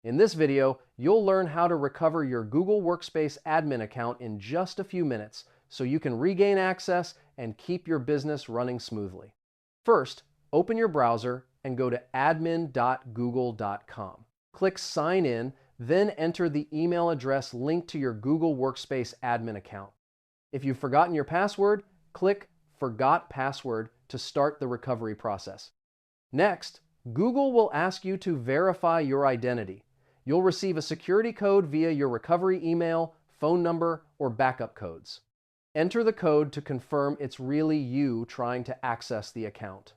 In this video, you'll learn how to recover your Google Workspace Admin account in just a few minutes so you can regain access and keep your business running smoothly. First, open your browser and go to admin.google.com. Click Sign In, then enter the email address linked to your Google Workspace Admin account. If you've forgotten your password, click Forgot Password to start the recovery process. Next, Google will ask you to verify your identity. You'll receive a security code via your recovery email, phone number, or backup codes. Enter the code to confirm it's really you trying to access the account.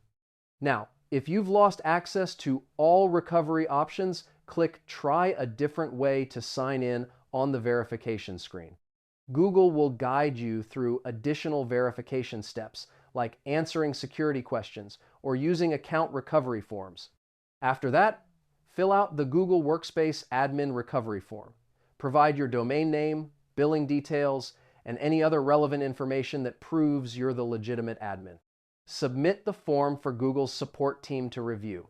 Now, if you've lost access to all recovery options, click Try a different way to sign in on the verification screen. Google will guide you through additional verification steps, like answering security questions or using account recovery forms. After that, fill out the Google Workspace Admin Recovery Form. Provide your domain name, billing details, and any other relevant information that proves you're the legitimate admin. Submit the form for Google's support team to review.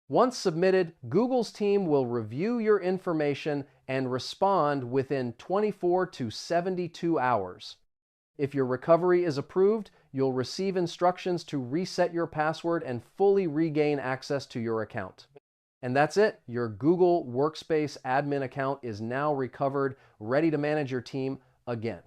Once submitted, Google's team will review your information and respond within 24 to 72 hours. If your recovery is approved, you'll receive instructions to reset your password and fully regain access to your account. And that's it. Your Google Workspace Admin account is now recovered, ready to manage your team again.